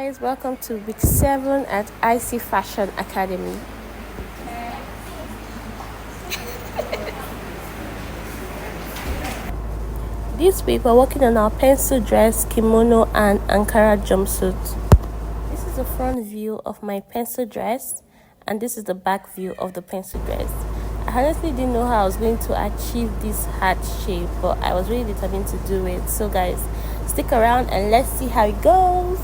guys, welcome to week 7 at Aisy Fashion Academy. This week we're working on our pencil dress, kimono and Ankara jumpsuit. This is the front view of my pencil dress and this is the back view of the pencil dress. I honestly didn't know how I was going to achieve this heart shape, but I was really determined to do it. So guys, stick around and let's see how it goes.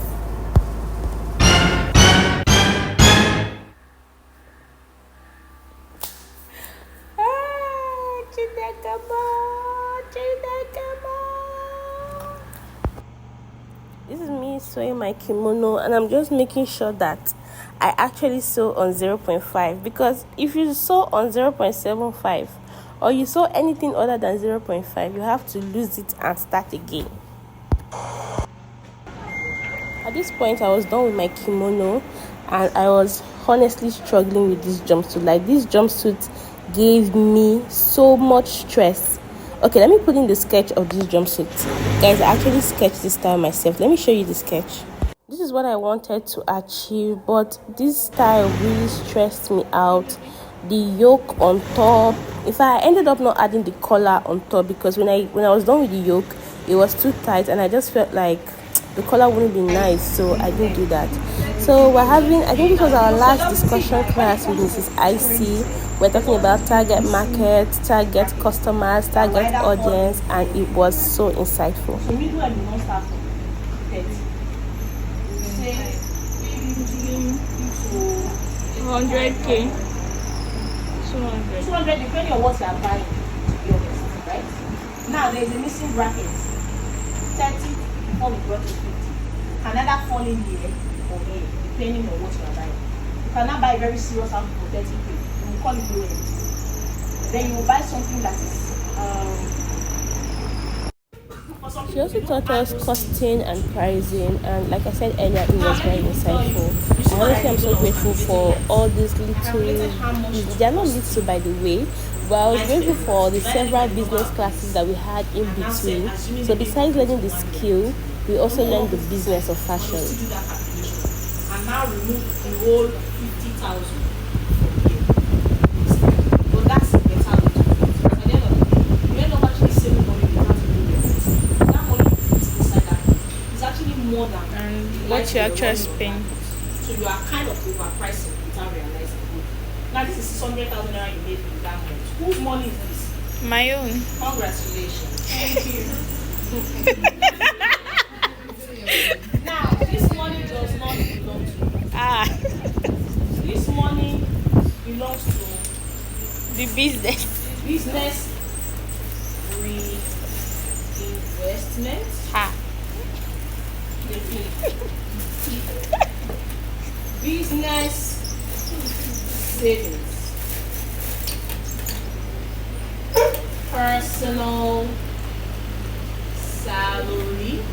This is me sewing my kimono and I'm just making sure that I actually sew on 0.5, because if you sew on 0.75 or you sew anything other than 0.5, you have to lose it and start again. At this point I was done with my kimono and I was honestly struggling with this jumpsuit. Like, this jumpsuit gave me so much stress. Okay, let me put in the sketch of this jumpsuit. Guys, I actually sketched this style myself. Let me show you the sketch. This is what I wanted to achieve, but this style really stressed me out. The yoke on top, in fact I ended up not adding the collar on top because when I was done with the yoke, it was too tight and I just felt like the collar wouldn't be nice, so I didn't do that. So we're having, I think this was our last discussion class with Mrs. Aisy. We're talking about target market, target customers, target audience, and it was so insightful. 100K. 200 depending on what you are buying. Right? Now there's a missing bracket. 30 before we brought to 50. Another falling here or here, depending on what you are buying. You cannot buy a very serious house for 30K. You will call it low end. Then you will buy something that is she also taught us costing and pricing, and like I said earlier, it was very insightful. And honestly, I'm so grateful for all these little, they are not little by the way, but I was grateful for the several business classes that we had in between. So besides learning the skill, we also learned the business of fashion. And now remove the whole 50,000. But that's better. More than and what you actually spend. So you are kind of overpricing without realizing it. Now this is 600,000 naira you made in that month. Whose money is this? My own. Congratulations. Thank you. Now this money does not belong to you. This money belongs to the business. Business reinvestment. Business savings, personal salary,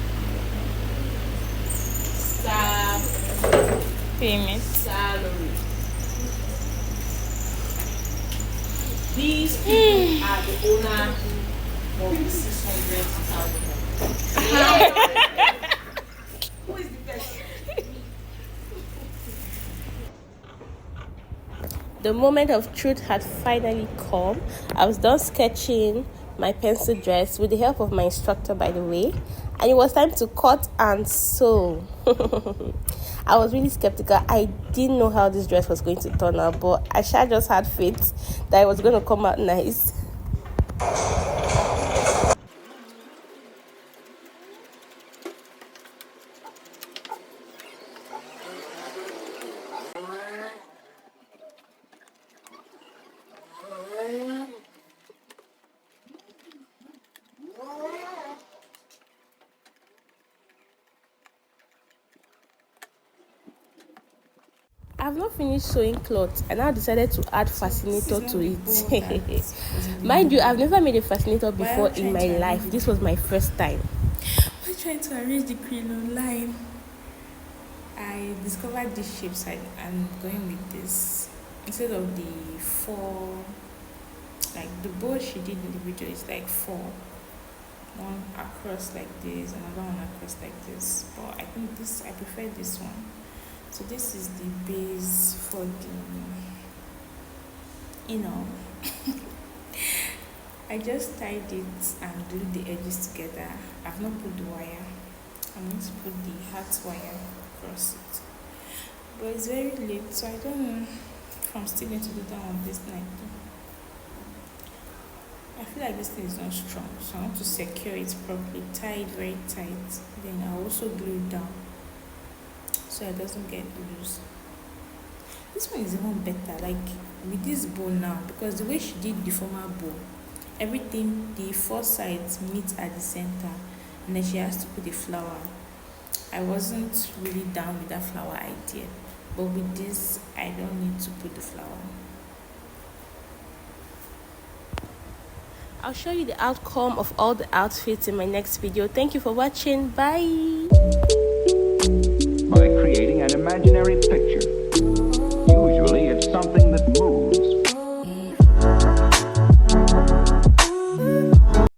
staff payment salary. These people are the owner of the 600,000. Who is the best? The moment of truth had finally come. I was done sketching my pencil dress with the help of my instructor, by the way, and it was time to cut and sew. I was really skeptical. I didn't know how this dress was going to turn out, but I just had faith that it was going to come out nice. I've not finished sewing cloth and I decided to add fascinator to it. Mind you, I've never made a fascinator before in my life. This was my first time. While trying to arrange the quill online, I discovered this shape, so I'm going with this instead of the 4. Like the bow she did in the video is like 4. one across like this, another one across like this, but I think this, I prefer this one. So this is the base for the, I just tied it and glued the edges together. I've not put the wire. I'm going to put the heart wire across it. But it's very late, so I don't know if I'm still going to do that on this night. I feel like this thing is not strong, so I want to secure it properly, tie it very tight. Then I'll also glue it down so it doesn't get loose. This one is even better, like with this bow now, because the way she did the former bow, everything, the four sides meet at the center, and then she has to put the flower. I wasn't really down with that flower idea, but with this, I don't need to put the flower. I'll show you the outcome of all the outfits in my next video. Thank you for watching. Bye. By creating an imaginary picture.